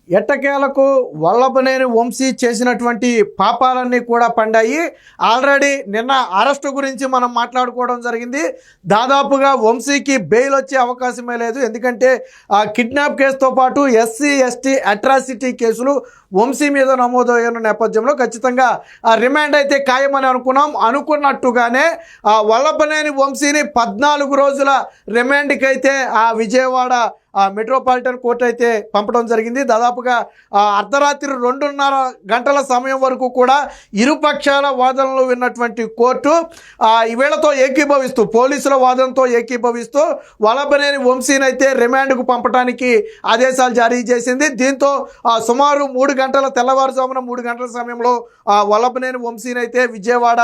ఎట్టకేలకు వల్లభనేని వంశీ చేసినటువంటి పాపాలన్నీ కూడా పండాయి. ఆల్రెడీ నిన్న అరెస్టు గురించి మనం మాట్లాడుకోవడం జరిగింది. దాదాపుగా వంశీకి బెయిల్ వచ్చే అవకాశమే లేదు. ఎందుకంటే ఆ కిడ్నాప్ కేసుతో పాటు ఎస్సీ ఎస్టీ అట్రాసిటీ కేసులు వంశీ మీద నమోదైన నేపథ్యంలో ఖచ్చితంగా ఆ రిమాండ్ అయితే ఖాయమని అనుకున్నాం. అనుకున్నట్టుగానే ఆ వల్లభనేని వంశీని 14 రోజుల రిమాండ్కి అయితే ఆ విజయవాడ మెట్రోపాలిటన్ కోర్టు అయితే పంపడం జరిగింది. దాదాపుగా అర్ధరాత్రి 2:30 గంటల సమయం వరకు కూడా ఇరుపక్షాల వాదనలు విన్నటువంటి కోర్టు వీళ్ళతో ఏకీభవిస్తూ పోలీసుల వాదనతో ఏకీభవిస్తూ వల్లభనేని వంశీని అయితే రిమాండ్కు పంపడానికి ఆదేశాలు జారీ చేసింది. దీంతో సుమారు 3 గంటల తెల్లవారుజామున 3 గంటల సమయంలో వల్లభనేని వంశీని అయితే విజయవాడ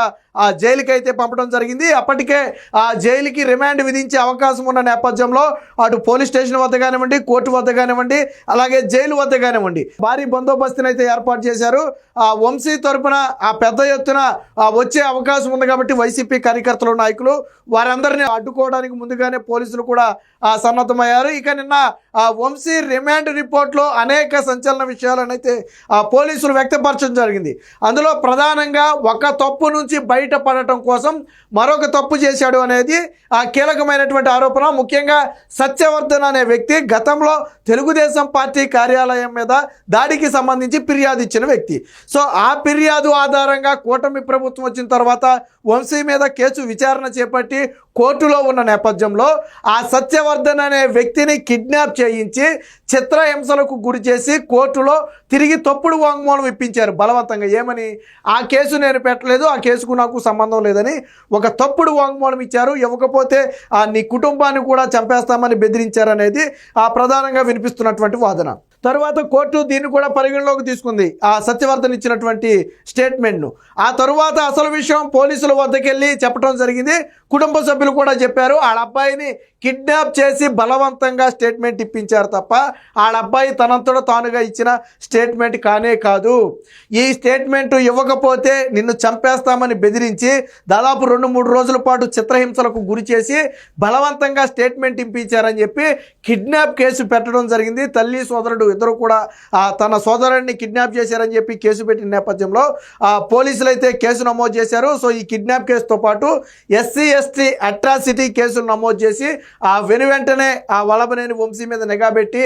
జైలుకి అయితే పంపడం జరిగింది. అప్పటికే ఆ జైలుకి రిమాండ్ విధించే అవకాశం ఉన్న నేపథ్యంలో అటు పోలీస్ స్టేషన్ వద్ద కానివ్వండి, కోర్టు వద్ద కానివ్వండి, అలాగే జైలు వద్ద కానివ్వండి భారీ బందోబస్తుని అయితే ఏర్పాటు చేశారు. వంశీ తరపున పెద్ద ఎత్తున వచ్చే అవకాశం ఉంది కాబట్టి వైసీపీ కార్యకర్తలు, నాయకులు వారందరినీ అడ్డుకోవడానికి ముందుగానే పోలీసులు కూడా సన్నద్ధమయ్యారు. ఇక నిన్న వంశీ రిమాండ్ రిపోర్ట్లో అనేక సంచలన విషయాలను అయితే పోలీసులు వ్యక్తపరచడం జరిగింది. అందులో ప్రధానంగా ఒక తప్పు నుంచి బయటపడటం కోసం మరొక తప్పు చేశాడు అనేది కీలకమైనటువంటి ఆరోపణ. ముఖ్యంగా సత్యవర్ధన్ అనే వ్యక్తి గతంలో తెలుగుదేశం పార్టీ కార్యాలయం మీద దాడికి సంబంధించి ఫిర్యాదు ఇచ్చిన వ్యక్తి. సో ఆ ఫిర్యాదు ఆధారంగా కూటమి ప్రభుత్వం వచ్చిన తర్వాత వంశీ మీద కేసు విచారణ చేపట్టి కోర్టులో ఉన్న నేపథ్యంలో ఆ సత్యవర్ధన్ అనే వ్యక్తిని కిడ్నాప్ చేయించి చిత్రహింసలకు గురి చేసి కోర్టులో తిరిగి తప్పుడు వాంగ్మూలం ఇప్పించారు బలవంతంగా. ఏమని? ఆ కేసు నేను పెట్టలేదు, ఆ కేసుకు నాకు సంబంధం లేదని ఒక తప్పుడు వాంగ్మూలం ఇచ్చారు. ఇవ్వకపోతే నీ కుటుంబాన్ని కూడా చంపేస్తామని బెదిరించారనేది ప్రధానంగా వినిపిస్తున్నటువంటి వాదన. తరువాత కోర్టు దీన్ని కూడా పరిగణలోకి తీసుకుంది, ఆ సత్యవర్ధన్ ఇచ్చినటువంటి స్టేట్మెంట్ను. ఆ తరువాత అసలు విషయం పోలీసుల వద్దకు వెళ్ళి చెప్పడం జరిగింది. కుటుంబ సభ్యులు కూడా చెప్పారు. వాళ్ళ అబ్బాయిని కిడ్నాప్ చేసి బలవంతంగా స్టేట్మెంట్ ఇప్పించారు తప్ప వాళ్ళ అబ్బాయి తనంతటా తానుగా ఇచ్చిన స్టేట్మెంట్ కానే కాదు. ఈ స్టేట్మెంట్ ఇవ్వకపోతే నిన్ను చంపేస్తామని బెదిరించి దాదాపు 2-3 రోజుల పాటు చిత్రహింసలకు గురి చేసి బలవంతంగా స్టేట్మెంట్ ఇప్పించారని చెప్పి కిడ్నాప్ కేసు పెట్టడం జరిగింది. తల్లి సోదరుడు ఇద్దరు కూడా తన సోదరుడిని కిడ్నాప్ చేశారని చెప్పి కేసు పెట్టిన నేపథ్యంలో పోలీసులు అయితే కేసు నమోదు చేశారు. సో ఈ కిడ్నాప్ కేసుతో పాటు ఎస్సీ ఎస్టీ అట్రాసిటీ కేసులు నమోదు చేసి వెంటనే వల్లభనేని వంశీ మీద నిఘా పెట్టి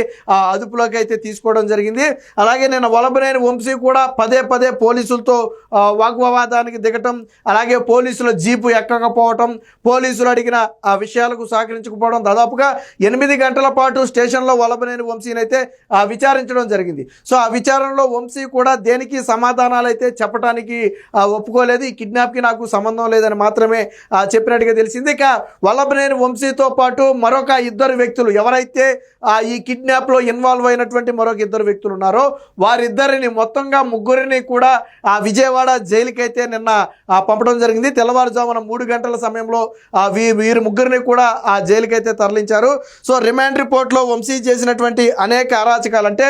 అదుపులోకి అయితే తీసుకోవడం జరిగింది. అలాగే నేను వల్లభనేని వంశీ కూడా పదే పోలీసులతో వాగ్వాదానికి దిగటం, అలాగే పోలీసుల జీపు ఎక్కకపోవటం, పోలీసులు అడిగిన విషయాలకు సహకరించకపోవడం, దాదాపుగా 8 గంటల పాటు స్టేషన్లో వల్లభనేని వంశీని అయితే విచారించడం జరిగింది. సో ఆ విచారణలో వంశీ కూడా దేనికి సమాధానాలు అయితే చెప్పడానికి ఒప్పుకోలేదు. ఈ కిడ్నాప్కి నాకు సంబంధం లేదని మాత్రమే చెప్పినట్టుగా తెలిసింది. ఇక వల్లభనేని వంశీతో పాటు మరొక 2 వ్యక్తులు ఎవరైతే ఈ కిడ్నాప్లో ఇన్వాల్వ్ అయినటువంటి మరొక 2 వ్యక్తులు ఉన్నారో వారిద్దరిని మొత్తంగా 3 కూడా విజయవాడ జైలుకి అయితే నిన్న పంపడం జరిగింది. తెల్లవారుజామున 3 గంటల సమయంలో వీరు 3 కూడా ఆ జైలుకి అయితే తరలించారు. సో రిమాండ్ రిపోర్ట్లో వంశీ చేసినటువంటి అనేక అరాచకాలంటే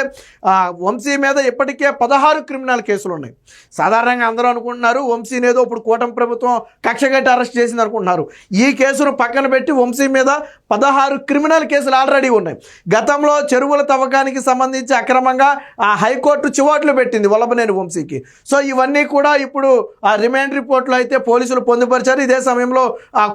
వంశీ మీద ఇప్పటికే 16 క్రిమినల్ కేసులు ఉన్నాయి. సాధారణంగా అందరూ అనుకుంటున్నారు వంశీని ఏదో ఇప్పుడు కూటమి ప్రభుత్వం కక్షగట్టి అరెస్ట్ చేసింది అనుకుంటున్నారు. ఈ కేసును పక్కన పెట్టి వంశీ మీద 16 క్రిమినల్ కేసులు ఆల్రెడీ ఉన్నాయి. గతంలో చెరువుల తవ్వకానికి సంబంధించి అక్రమంగా హైకోర్టు చివాట్లు పెట్టింది వల్లభనేని వంశీకి. సో ఇవన్నీ కూడా ఇప్పుడు రిమాండ్ రిపోర్ట్లో అయితే పోలీసులు పొందుపరిచారు. ఇదే సమయంలో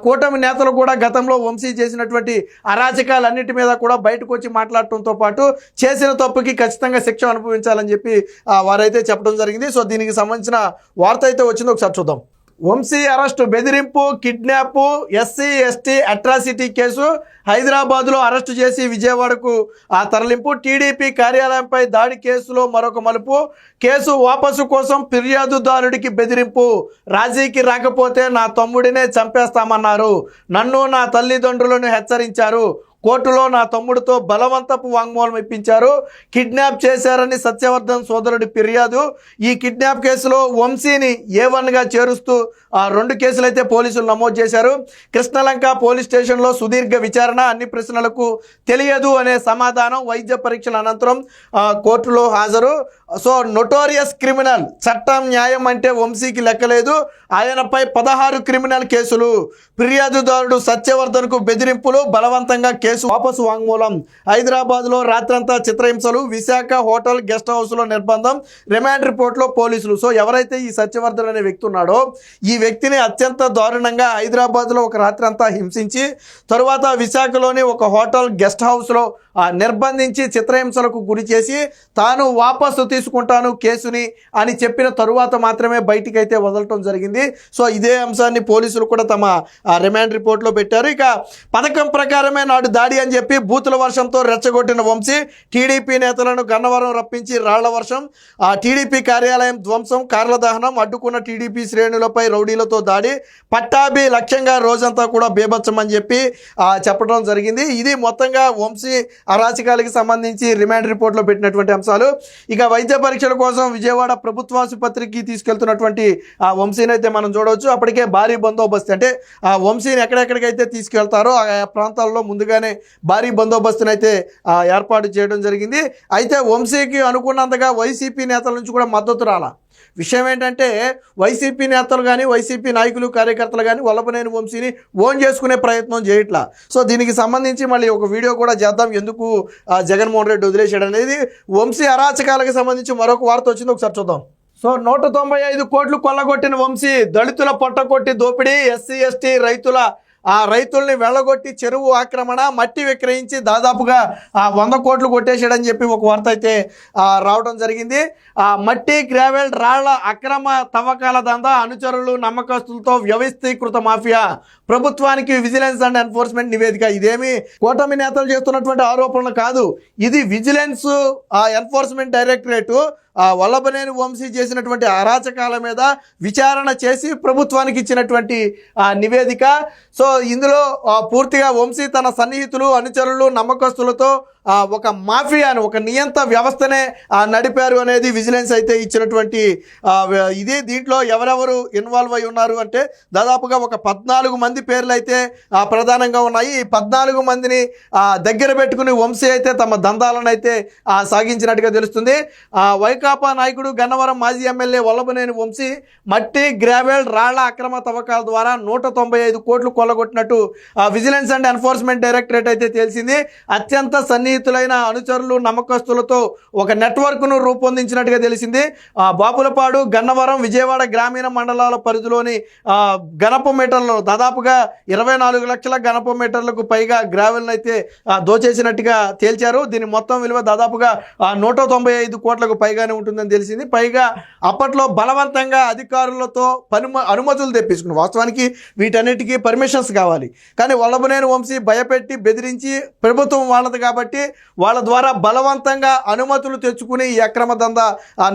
కూటమి నేతలు కూడా గతంలో వంశీ చేసినటువంటి అరాచకాలన్నిటి మీద కూడా బయటకు వచ్చి మాట్లాడటంతో పాటు చేసిన తప్పుకి ఖచ్చితంగా శిక్ష అనుభవించాలని చెప్పి వారైతే చెప్పడం జరిగింది. సో దీనికి సంబంధించిన వార్త అయితే వచ్చింది, ఒకసారి చూద్దాం. వంశీ అరెస్టు, బెదిరింపు, kidnap, SC ST atrocity case హైదరాబాద్లో అరెస్టు చేసి విజయవాడకు తరలింపు. టీడీపీ కార్యాలయంపై దాడి కేసులో మరొక మలుపు. కేసు వాపసు కోసం ఫిర్యాదుదారుడికి బెదిరింపు. రాజీకి రాకపోతే నా తమ్ముడినే చంపేస్తామన్నారు. నన్ను నా తల్లిదండ్రులను హెచ్చరించారు. కోర్టులో నా తమ్ముడితో బలవంతపు వాంగ్మూలం ఇప్పించారు. కిడ్నాప్ చేశారని సత్యవర్ధన్ సోదరుడి ఫిర్యాదు. ఈ కిడ్నాప్ కేసులో వంశీని A1గా చేరుస్తూ 2 కేసులు అయితే పోలీసులు నమోదు చేశారు. కృష్ణలంక పోలీస్ స్టేషన్లో సుదీర్ఘ విచారణ, అన్ని ప్రశ్నలకు తెలియదు అనే సమాధానం, వైద్య పరీక్షల అనంతరం కోర్టులో హాజరు. సో నోటోరియస్ క్రిమినల్, చట్టం న్యాయం అంటే వంశీకి లెక్కలేదు. ఆయనపై 16 క్రిమినల్ కేసులు. ఫిర్యాదుదారుడు సత్యవర్ధన్కు బెదిరింపులు, బలవంతంగా కేసు వాపసు వాంగ్మూలం. హైదరాబాద్లో రాత్రంతా చిత్రహింసలు, విశాఖ హోటల్ గెస్ట్ హౌస్లో నిర్బంధం, రిమాండ్ రిపోర్ట్లో పోలీసులు. సో ఎవరైతే ఈ సత్యవర్ధన్ అనే వ్యక్తి ఉన్నాడో ఈ వ్యక్తిని అత్యంత దారుణంగా హైదరాబాద్లో ఒక రాత్రి అంతా హింసించి తరువాత విశాఖలోని ఒక హోటల్ గెస్ట్ హౌస్లో నిర్బంధించి చిత్రహింసలకు గురి చేసి తాను వాపసు తీసుకుంటాను కేసుని అని చెప్పిన తరువాత మాత్రమే బయటికైతే వదలటం జరిగింది. సో ఇదే అంశాన్ని పోలీసులు కూడా తమ రిమాండ్ రిపోర్ట్లో పెట్టారు. ఇక పథకం ప్రకారమే నాడు దాడి అని చెప్పి బూతుల వర్షంతో రెచ్చగొట్టిన వంశీ, టీడీపీ నేతలను గన్నవరం రప్పించి రాళ్ల వర్షం, టీడీపీ కార్యాలయం ధ్వంసం, కార్ల దహనం, అడ్డుకున్న టీడీపీ శ్రేణులపై రౌడీలతో దాడి, పట్టాభి లక్ష్యంగా రోజంతా కూడా బేభత్సం అని చెప్పి చెప్పడం జరిగింది. ఇది మొత్తంగా వంశీ అరాచకాలకి సంబంధించి రిమాండ్ రిపోర్ట్లో పెట్టినటువంటి అంశాలు. ఇక వైద్య పరీక్షల కోసం విజయవాడ ప్రభుత్వ ఆసుపత్రికి తీసుకెళ్తున్నటువంటి వంశీని అయితే మనం చూడవచ్చు. అప్పటికే భారీ బందోబస్తు, అంటే వంశీని ఎక్కడెక్కడికైతే తీసుకెళ్తారో ఆ ప్రాంతాల్లో ముందుగానే భారీ బందోబస్తుని అయితే ఏర్పాటు చేయడం జరిగింది. అయితే వంశీకి అనుకున్నంతగా వైసీపీ నేతల నుంచి కూడా మద్దతు రాలా. విషయం ఏంటంటే వైసీపీ నేతలు కానీ వైసీపీ నాయకులు కార్యకర్తలు కానీ వల్లభనేని వంశీని ఓన్ చేసుకునే ప్రయత్నం చేయట్లా. సో దీనికి సంబంధించి మళ్ళీ ఒక వీడియో కూడా చేద్దాం, ఎందుకు జగన్మోహన్ రెడ్డి వదిలేశాడు అనేది. వంశీ అరాచకాలకు సంబంధించి మరొక వార్త వచ్చింది, ఒకసారి చూద్దాం. సో 195 కోట్లు కొల్లగొట్టిన వంశీ, దళితుల పొట్టకొట్టి దోపిడీ, ఎస్సీ ఎస్టీ రైతుల్ని వెళ్ళగొట్టి చెరువు ఆక్రమణ, మట్టి విక్రయించి దాదాపుగా 100 కోట్లు కొట్టేశాడని చెప్పి ఒక వార్త అయితే రావడం జరిగింది. మట్టి గ్రావెల్ రాళ్ల అక్రమ తవ్వకాల దందా, అనుచరులు నమ్మకస్తులతో వ్యవస్థీకృత మాఫియా, ప్రభుత్వానికి విజిలెన్స్ అండ్ ఎన్ఫోర్స్మెంట్ నివేదిక. ఇదేమి కూటమి నేతలు చేస్తున్నటువంటి ఆరోపణలు కాదు, ఇది vigilance enforcement directorate Vallabhaneni Vamsi చేసినటువంటి అరాచకాల మీద విచారణ చేసి ప్రభుత్వానికి ఇచ్చినటువంటి నివేదిక. సో ఇందులో పూర్తిగా వంశీ తన సన్నిహితులు, అనుచరులు, నమ్మకస్తులతో ఒక మాఫియాను, ఒక నియంత వ్యవస్థనే నడిపారు అనేది విజిలెన్స్ అయితే ఇచ్చినటువంటి ఇది. దీంట్లో ఎవరెవరు ఇన్వాల్వ్ అయి ఉన్నారు అంటే దాదాపుగా ఒక 14 మంది పేర్లు అయితే ప్రధానంగా ఉన్నాయి. ఈ 14 మందిని దగ్గర పెట్టుకుని వంశీ అయితే తమ దందాలను అయితే సాగించినట్టుగా తెలుస్తుంది. వైకాపా నాయకుడు గన్నవరం మాజీ ఎమ్మెల్యే వల్లభనేని వంశీ మట్టి గ్రావెల్ రాళ్ల అక్రమ తవ్వకాల ద్వారా 195 కోట్లు కొల్లగొట్టినట్టు విజిలెన్స్ అండ్ ఎన్ఫోర్స్మెంట్ డైరెక్టరేట్ అయితే తెలిసింది. అత్యంత సన్నిహితులైన అనుచరులు, నమ్మకస్తులతో ఒక నెట్వర్క్ను రూపొందించినట్టుగా తెలిసింది. బాపులపాడు, గన్నవరం, విజయవాడ గ్రామీణ మండలాల పరిధిలోని గణప మీటర్లు, దాదాపుగా 24 లక్షల గణప మీటర్లకు పైగా గ్రావెల్ని అయితే దోచేసినట్టుగా తేల్చారు. దీని మొత్తం విలువ దాదాపుగా 195 కోట్లకు పైగానే ఉంటుందని తెలిసింది. పైగా అప్పట్లో బలవంతంగా అధికారులతో అనుమతులు తెప్పించుకుని, వాస్తవానికి వీటన్నిటికీ పర్మిషన్స్ కావాలి, కానీ వల్లభనేని వంశీ భయపెట్టి బెదిరించి ప్రభుత్వం వాళ్ళది కాబట్టి వాళ్ళ ద్వారా బలవంతంగా అనుమతులు తెచ్చుకుని ఈ అక్రమ దందా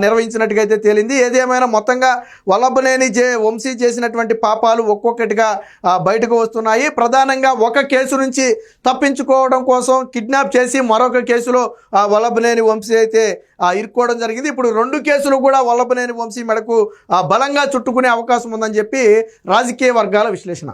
నిర్వహించినట్టుగా అయితే తేలింది. ఏదేమైనా మొత్తంగా వల్లభనేని వంశీ చేసినటువంటి పాపాలు ఒక్కొక్కటిగా బయటకు వస్తున్నాయి. ప్రధానంగా ఒక కేసు నుంచి తప్పించుకోవడం కోసం కిడ్నాప్ చేసి మరొక కేసులో వల్లభనేని వంశీ అయితే ఇరుక్కోవడం జరిగింది. ఇప్పుడు 2 కేసులు కూడా వల్లభనేని వంశీ మెడకు బలంగా చుట్టుకునే అవకాశం ఉందని చెప్పి రాజకీయ వర్గాల విశ్లేషణ.